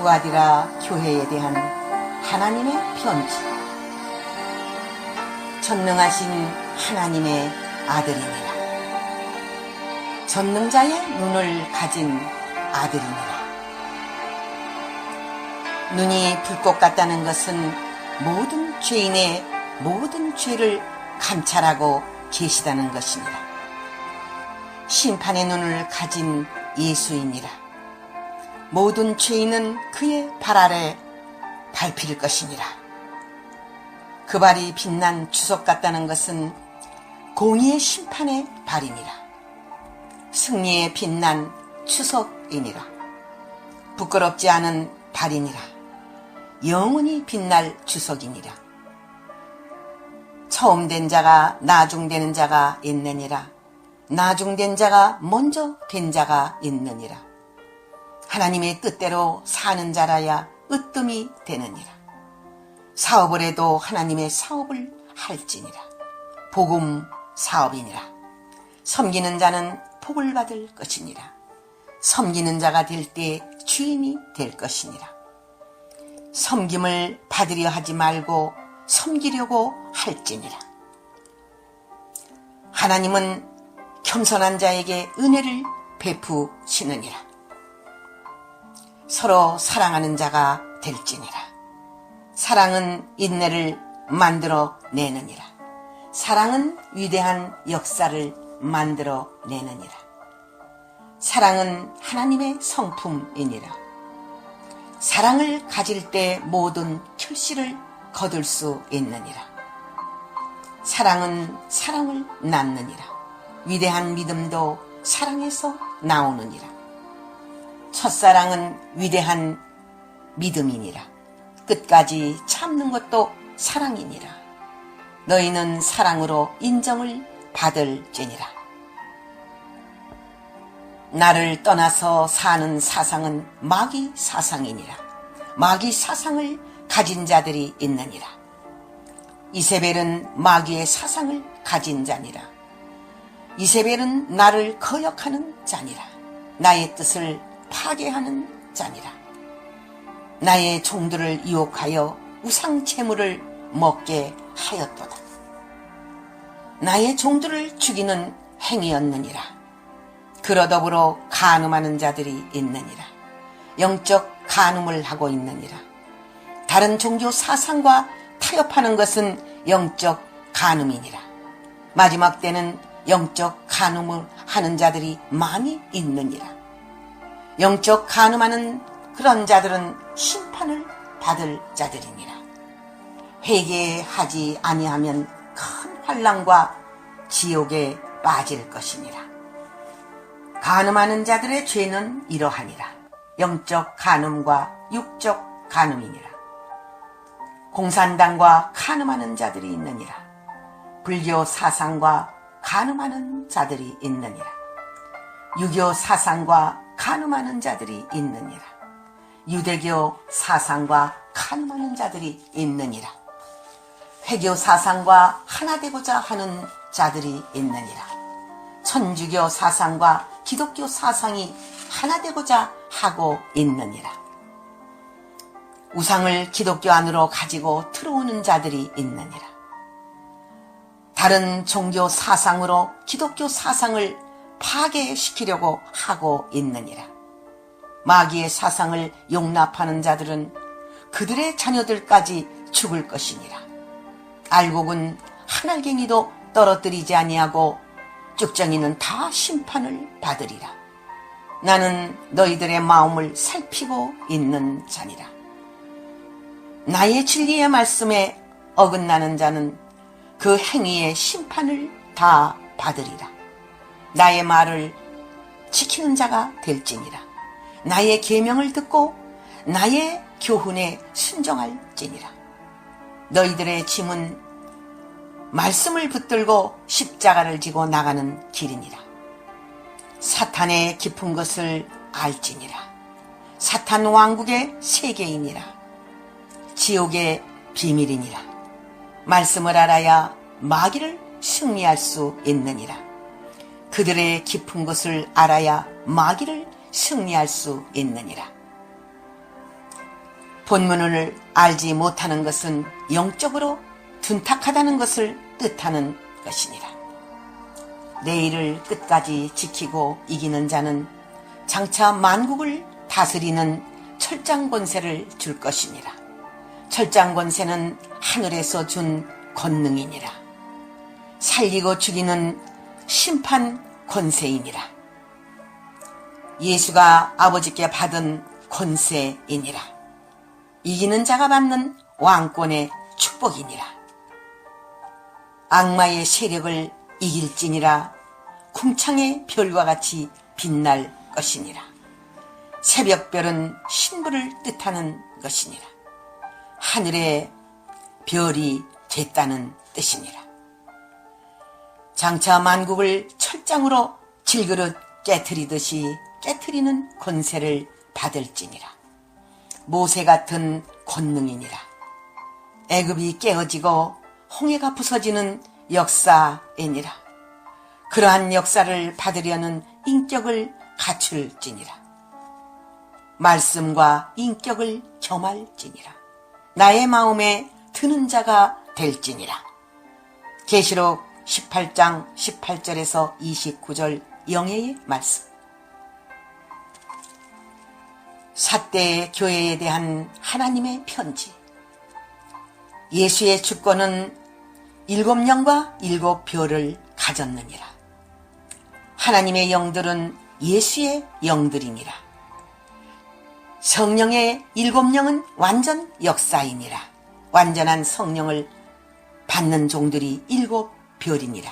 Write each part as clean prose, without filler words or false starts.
투아디라 교회에 대한 하나님의 편지. 전능하신 하나님의 아들이니라. 전능자의 눈을 가진 아들이니라. 눈이 불꽃 같다는 것은 모든 죄인의 모든 죄를 감찰하고 계시다는 것이니라. 심판의 눈을 가진 예수이니라. 모든 죄인은 그의 발 아래 밟힐 것이니라. 그 발이 빛난 주석 같다는 것은 공의의 심판의 발이니라. 승리에 빛난 주석이니라. 부끄럽지 않은 발이니라. 영원히 빛날 주석이니라. 처음 된 자가 나중되는 자가 있느니라. 나중된 자가 먼저 된 자가 있느니라. 하나님의 뜻대로 사는 자라야 으뜸이 되느니라. 사업을 해도 하나님의 사업을 할지니라. 복음 사업이니라. 섬기는 자는 복을 받을 것이니라. 섬기는 자가 될 때 주인이 될 것이니라. 섬김을 받으려 하지 말고 섬기려고 할지니라. 하나님은 겸손한 자에게 은혜를 베푸시느니라. 서로 사랑하는 자가 될지니라. 사랑은 인내를 만들어 내느니라. 사랑은 위대한 역사를 만들어 내느니라. 사랑은 하나님의 성품이니라. 사랑을 가질 때 모든 결실을 거둘 수 있느니라. 사랑은 사랑을 낳느니라. 위대한 믿음도 사랑에서 나오느니라. 첫사랑은 위대한 믿음이니라. 끝까지 참는 것도 사랑이니라. 너희는 사랑으로 인정을 받을지니라. 나를 떠나서 사는 사상은 마귀 사상이니라. 마귀 사상을 가진 자들이 있느니라. 이세벨은 마귀의 사상을 가진 자니라. 이세벨은 나를 거역하는 자니라. 나의 뜻을 파괴하는 자니라. 나의 종들을 유혹하여 우상 제물을 먹게 하였도다. 나의 종들을 죽이는 행위였느니라. 그러더불어 간음하는 자들이 있느니라. 영적 간음을 하고 있느니라. 다른 종교 사상과 타협하는 것은 영적 간음이니라. 마지막 때는 영적 간음을 하는 자들이 많이 있느니라. 영적 간음하는 그런 자들은 심판을 받을 자들이니라. 회개하지 아니하면 큰 환난과 지옥에 빠질 것이니라. 간음하는 자들의 죄는 이러하니라. 영적 간음과 육적 간음이니라. 공산당과 간음하는 자들이 있느니라. 불교 사상과 간음하는 자들이 있느니라. 유교 사상과 간음하는 자들이 있느니라. 유대교 사상과 간음하는 자들이 있느니라. 회교 사상과 하나 되고자 하는 자들이 있느니라. 천주교 사상과 기독교 사상이 하나 되고자 하고 있느니라. 우상을 기독교 안으로 가지고 들어오는 자들이 있느니라. 다른 종교 사상으로 기독교 사상을 파괴시키려고 하고 있느니라. 마귀의 사상을 용납하는 자들은 그들의 자녀들까지 죽을 것이니라. 알곡은 한 알갱이도 떨어뜨리지 아니하고 쭉정이는 다 심판을 받으리라. 나는 너희들의 마음을 살피고 있는 자니라. 나의 진리의 말씀에 어긋나는 자는 그 행위의 심판을 다 받으리라. 나의 말을 지키는 자가 될지니라. 나의 계명을 듣고 나의 교훈에 순종할지니라. 너희들의 짐은 말씀을 붙들고 십자가를 지고 나가는 길이니라. 사탄의 깊은 것을 알지니라. 사탄 왕국의 세계이니라. 지옥의 비밀이니라. 말씀을 알아야 마귀를 승리할 수 있느니라. 그들의 깊은 것을 알아야 마귀를 승리할 수 있느니라. 본문을 알지 못하는 것은 영적으로 둔탁하다는 것을 뜻하는 것이니라. 내일을 끝까지 지키고 이기는 자는 장차 만국을 다스리는 철장 권세를 줄 것이니라. 철장 권세는 하늘에서 준 권능이니라. 살리고 죽이는 심판 권세이니라. 예수가 아버지께 받은 권세이니라. 이기는 자가 받는 왕권의 축복이니라. 악마의 세력을 이길지니라. 궁창의 별과 같이 빛날 것이니라. 새벽별은 신부를 뜻하는 것이니라. 하늘의 별이 됐다는 뜻이니라. 장차 만국을 철장으로 질그릇 깨트리듯이 깨트리는 권세를 받을지니라. 모세 같은 권능이니라. 애굽이 깨어지고 홍해가 부서지는 역사이니라. 그러한 역사를 받으려는 인격을 갖출지니라. 말씀과 인격을 겸할지니라. 나의 마음에 드는 자가 될지니라. 계시록 18장 18절에서 29절 영예의 말씀. 삿대의 교회에 대한 하나님의 편지. 예수의 주권은 7영과 7별을 가졌느니라. 하나님의 영들은 예수의 영들이니라. 성령의 7영은 완전 역사이니라. 완전한 성령을 받는 종들이 7별이니라.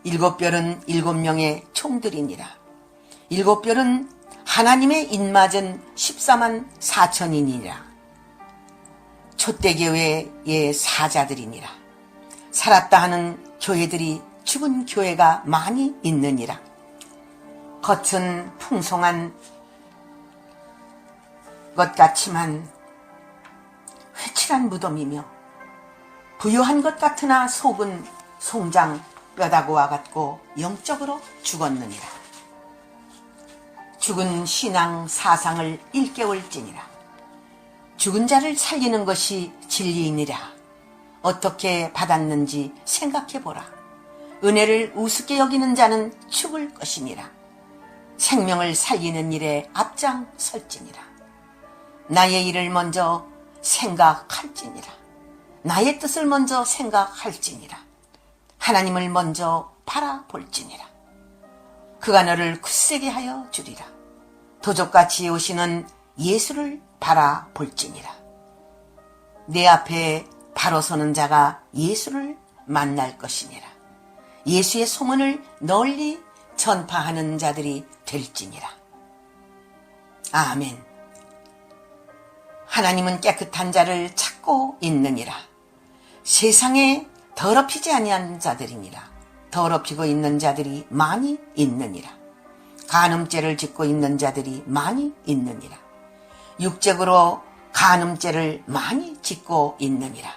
7별은 7명의 총들이니라. 7별은 하나님의 입맞은 14만 4천이니라. 촛대교회의 사자들이니라. 살았다 하는 교회들이 죽은 교회가 많이 있느니라. 겉은 풍성한 것 같지만 회칠한 무덤이며 부유한 것 같으나 속은 송장 뼈다구와 같고 영적으로 죽었느니라. 죽은 신앙 사상을 일깨울지니라. 죽은 자를 살리는 것이 진리이니라. 어떻게 받았는지 생각해보라. 은혜를 우습게 여기는 자는 죽을 것이니라. 생명을 살리는 일에 앞장설지니라. 나의 일을 먼저 생각할지니라. 나의 뜻을 먼저 생각할지니라. 하나님을 먼저 바라볼지니라. 그가 너를 굳세게 하여 주리라. 도적같이 오시는 예수를 바라볼지니라. 내 앞에 바로 서는 자가 예수를 만날 것이니라. 예수의 소문을 널리 전파하는 자들이 될지니라. 아멘. 하나님은 깨끗한 자를 찾고 있느니라. 세상에 더럽히지 아니한 자들이니라. 더럽히고 있는 자들이 많이 있느니라. 간음죄를 짓고 있는 자들이 많이 있느니라. 육적으로 간음죄를 많이 짓고 있느니라.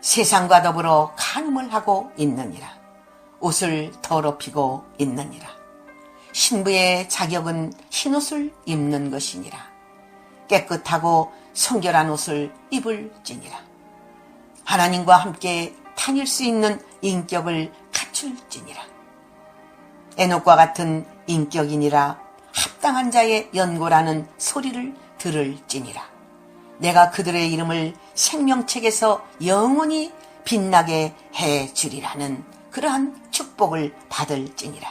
세상과 더불어 간음을 하고 있느니라. 옷을 더럽히고 있느니라. 신부의 자격은 흰옷을 입는 것이니라. 깨끗하고 성결한 옷을 입을지니라. 하나님과 함께 다닐 수 있는 인격을 갖출지니라. 에녹과 같은 인격이니라. 합당한 자의 연고라는 소리를 들을지니라. 내가 그들의 이름을 생명책에서 영원히 빛나게 해주리라는 그러한 축복을 받을지니라.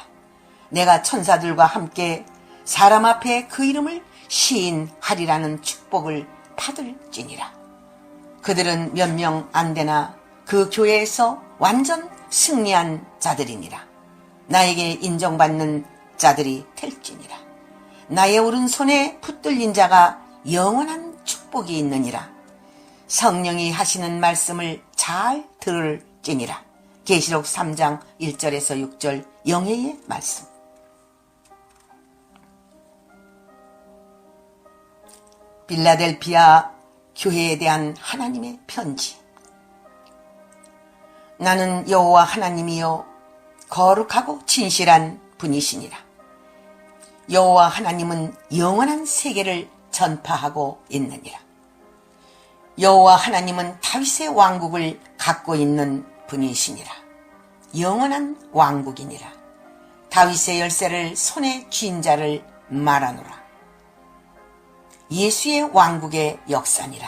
내가 천사들과 함께 사람 앞에 그 이름을 시인하리라는 축복을 받을지니라. 그들은 몇 명 안 되나 그 교회에서 완전 승리한 자들이니라. 나에게 인정받는 자들이 될지니라. 나의 오른손에 붙들린 자가 영원한 축복이 있느니라. 성령이 하시는 말씀을 잘 들을지니라. 계시록 3장 1절에서 6절 영예의 말씀. 빌라델피아 교회에 대한 하나님의 편지. 나는 여호와 하나님이요 거룩하고 진실한 분이시니라. 여호와 하나님은 영원한 세계를 전파하고 있느니라. 여호와 하나님은 다윗의 왕국을 갖고 있는 분이시니라. 영원한 왕국이니라. 다윗의 열쇠를 손에 쥔 자를 말하노라. 예수의 왕국의 역사니라.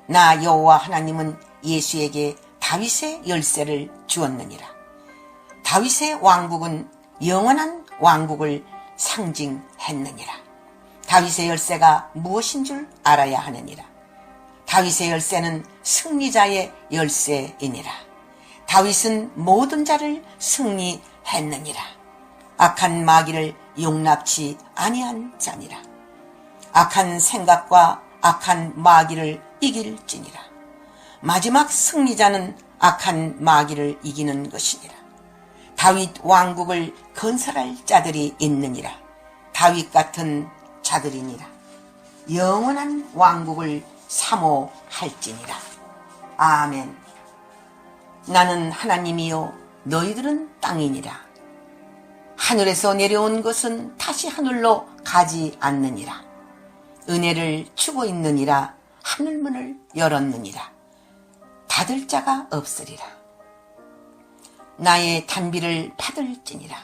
나 여호와 하나님은 예수에게 다윗의 열쇠를 주었느니라. 다윗의 왕국은 영원한 왕국을 상징했느니라. 다윗의 열쇠가 무엇인 줄 알아야 하느니라. 다윗의 열쇠는 승리자의 열쇠이니라. 다윗은 모든 자를 승리했느니라. 악한 마귀를 용납치 아니한 자니라. 악한 생각과 악한 마귀를 이길지니라. 마지막 승리자는 악한 마귀를 이기는 것이니라. 다윗 왕국을 건설할 자들이 있느니라. 다윗 같은 자들이니라. 영원한 왕국을 사모할지니라. 아멘. 나는 하나님이요 너희들은 땅이니라. 하늘에서 내려온 것은 다시 하늘로 가지 않느니라. 은혜를 주고 있느니라. 하늘문을 열었느니라. 닫을 자가 없으리라. 나의 단비를 받을지니라.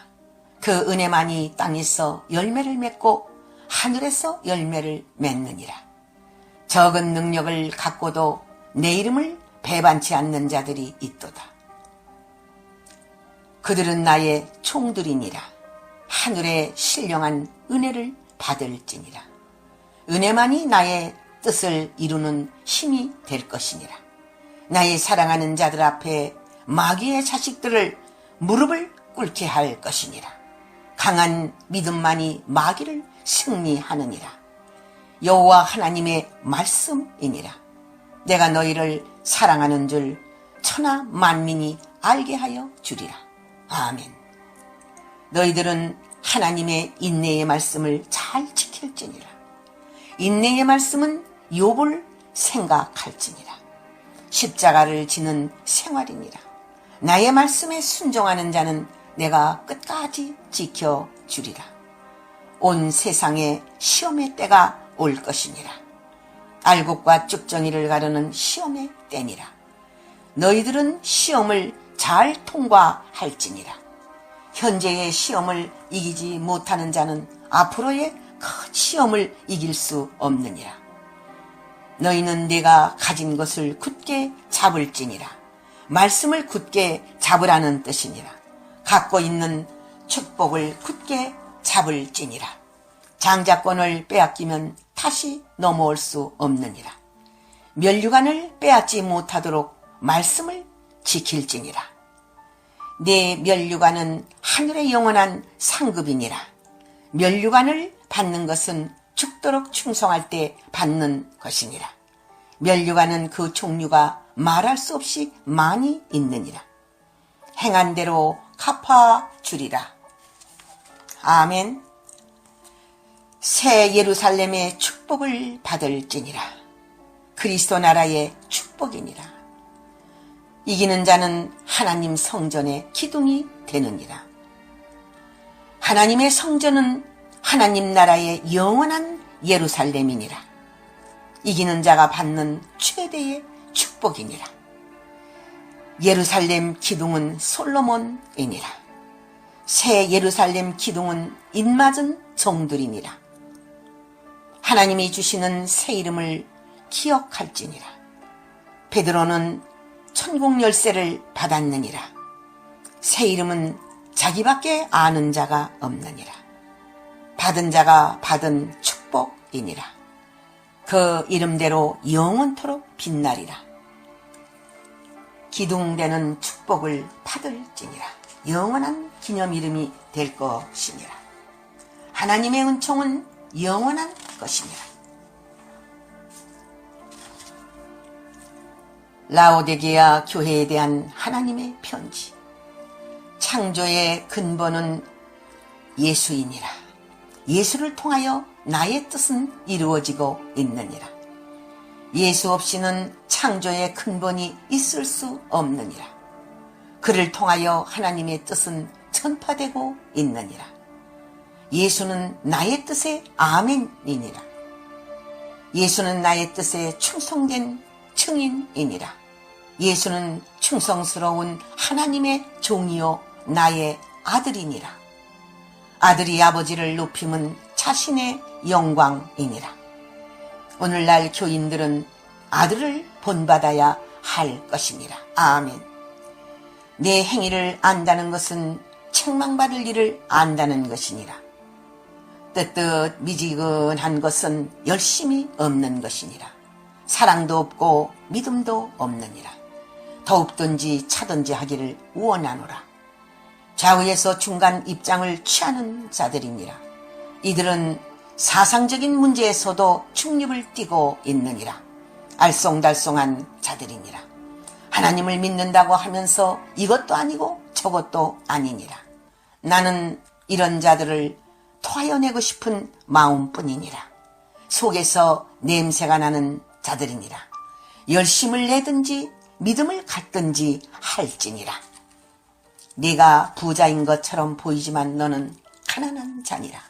그 은혜만이 땅에서 열매를 맺고 하늘에서 열매를 맺느니라. 적은 능력을 갖고도 내 이름을 배반치 않는 자들이 있도다. 그들은 나의 총들이니라. 하늘의 신령한 은혜를 받을지니라. 은혜만이 나의 뜻을 이루는 힘이 될 것이니라. 나의 사랑하는 자들 앞에 마귀의 자식들을 무릎을 꿇게 할 것이니라. 강한 믿음만이 마귀를 승리하느니라. 여호와 하나님의 말씀이니라. 내가 너희를 사랑하는 줄 천하 만민이 알게 하여 주리라. 아멘. 너희들은 하나님의 인내의 말씀을 잘 지킬지니라. 인내의 말씀은 욥을 생각할지니라. 십자가를 지는 생활이니라. 나의 말씀에 순종하는 자는 내가 끝까지 지켜주리라. 온 세상에 시험의 때가 올 것이니라. 알곡과 쭉정이를 가르는 시험의 때니라. 너희들은 시험을 잘 통과할지니라. 현재의 시험을 이기지 못하는 자는 앞으로의 큰 시험을 이길 수 없느니라. 너희는 내가 가진 것을 굳게 잡을지니라. 말씀을 굳게 잡으라는 뜻이니라. 갖고 있는 축복을 굳게 잡을지니라. 장자권을 빼앗기면 다시 넘어올 수 없느니라. 면류관을 빼앗지 못하도록 말씀을 지킬지니라. 내 면류관은 하늘의 영원한 상급이니라. 면류관을 받는 것은 죽도록 충성할 때 받는 것이니라. 면류관은 그 종류가 말할 수 없이 많이 있느니라. 행한 대로 갚아주리라. 아멘. 새 예루살렘의 축복을 받을지니라. 그리스도 나라의 축복이니라. 이기는 자는 하나님 성전의 기둥이 되느니라. 하나님의 성전은 하나님 나라의 영원한 예루살렘이니라. 이기는 자가 받는 최대의 축복이니라. 예루살렘 기둥은 솔로몬이니라. 새 예루살렘 기둥은 입맞은 종들이니라. 하나님이 주시는 새 이름을 기억할지니라. 베드로는 천국 열쇠를 받았느니라. 새 이름은 자기밖에 아는 자가 없느니라. 받은 자가 받은 축복이니라. 그 이름대로 영원토록 빛나리라. 기둥되는 축복을 받을지니라. 영원한 기념 이름이 될 것이니라. 하나님의 은총은 영원한 것이니라. 라오디게아 교회에 대한 하나님의 편지. 창조의 근본은 예수이니라. 예수를 통하여 나의 뜻은 이루어지고 있느니라. 예수 없이는 창조의 근본이 있을 수 없느니라. 그를 통하여 하나님의 뜻은 전파되고 있느니라. 예수는 나의 뜻의 아멘이니라. 예수는 나의 뜻에 충성된 증인이니라. 예수는 충성스러운 하나님의 종이요 나의 아들이니라. 아들이 아버지를 높임은 자신의 영광이니라. 오늘날 교인들은 아들을 본받아야 할 것이니라. 아멘. 내 행위를 안다는 것은 책망받을 일을 안다는 것이니라. 뜨뜻 미지근한 것은 열심이 없는 것이니라. 사랑도 없고 믿음도 없느니라. 더욱든지 차든지 하기를 원하노라. 좌우에서 중간 입장을 취하는 자들이니라. 이들은 사상적인 문제에서도 중립을 띠고 있느니라. 알쏭달쏭한 자들이니라. 하나님을 믿는다고 하면서 이것도 아니고 저것도 아니니라. 나는 이런 자들을 토하여내고 싶은 마음뿐이니라. 속에서 냄새가 나는 자들이니라. 열심을 내든지 믿음을 갖든지 할지니라. 네가 부자인 것처럼 보이지만 너는 가난한 자니라.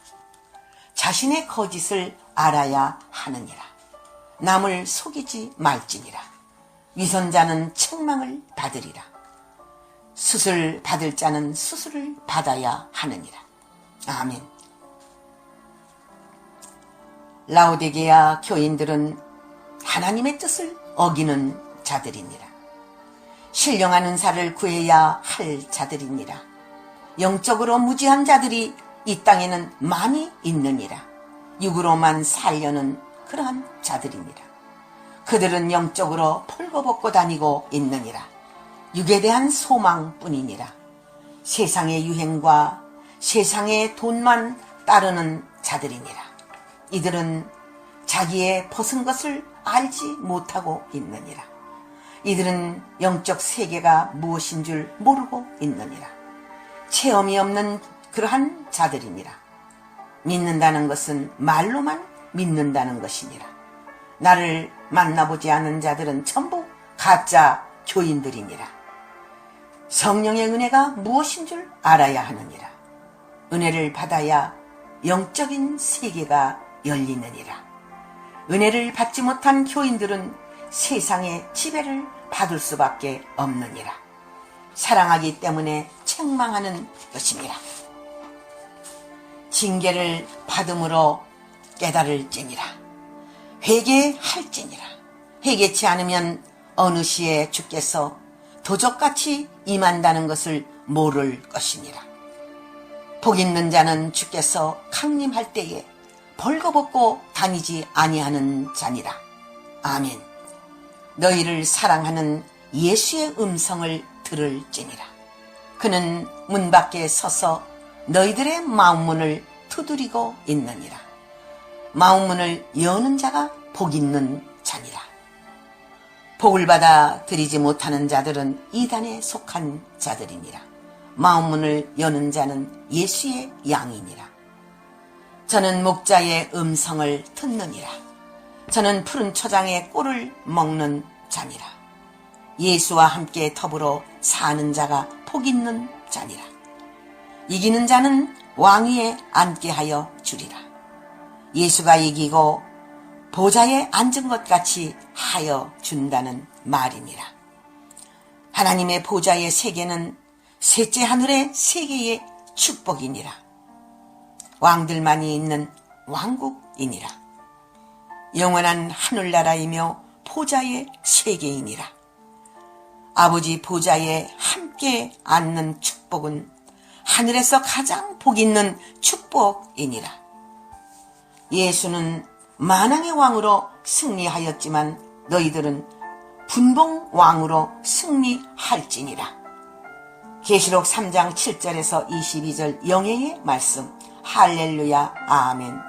자신의 거짓을 알아야 하느니라. 남을 속이지 말지니라. 위선자는 책망을 받으리라. 수술 받을 자는 수술을 받아야 하느니라. 아멘. 라오디게아 교인들은 하나님의 뜻을 어기는 자들이니라. 신령한 은사를 구해야 할 자들이니라. 영적으로 무지한 자들이 이 땅에는 많이 있느니라. 육으로만 살려는 그러한 자들이니라. 그들은 영적으로 펄거벗고 다니고 있느니라. 육에 대한 소망뿐이니라. 세상의 유행과 세상의 돈만 따르는 자들이니라. 이들은 자기의 벗은 것을 알지 못하고 있느니라. 이들은 영적 세계가 무엇인 줄 모르고 있느니라. 체험이 없는 그러한 자들이니라. 믿는다는 것은 말로만 믿는다는 것이니라. 나를 만나보지 않은 자들은 전부 가짜 교인들이니라. 성령의 은혜가 무엇인 줄 알아야 하느니라. 은혜를 받아야 영적인 세계가 열리느니라. 은혜를 받지 못한 교인들은 세상의 지배를 받을 수밖에 없느니라. 사랑하기 때문에 책망하는 것이니라. 징계를 받음으로 깨달을지니라. 회개할지니라. 회개치 않으면 어느 시에 주께서 도적같이 임한다는 것을 모를 것이니라. 복 있는 자는 주께서 강림할 때에 벌거벗고 다니지 아니하는 자니라. 아멘. 너희를 사랑하는 예수의 음성을 들을지니라. 그는 문 밖에 서서 너희들의 마음문을 두드리고 있느니라. 마음문을 여는 자가 복 있는 자니라. 복을 받아 드리지 못하는 자들은 이단에 속한 자들이니라. 마음문을 여는 자는 예수의 양이니라. 저는 목자의 음성을 듣느니라. 저는 푸른 초장의 꿀을 먹는 자니라. 예수와 함께 더불어 사는 자가 복 있는 자니라. 이기는 자는 왕위에 앉게 하여 주리라. 예수가 이기고 보좌에 앉은 것 같이 하여 준다는 말이니라. 하나님의 보좌의 세계는 셋째 하늘의 세계의 축복이니라. 왕들만이 있는 왕국이니라. 영원한 하늘나라이며 보좌의 세계이니라. 아버지 보좌에 함께 앉는 축복은 하늘에서 가장 복 있는 축복이니라. 예수는 만왕의 왕으로 승리하였지만 너희들은 분봉 왕으로 승리할지니라. 계시록 3장 7절에서 22절 영예의 말씀. 할렐루야. 아멘.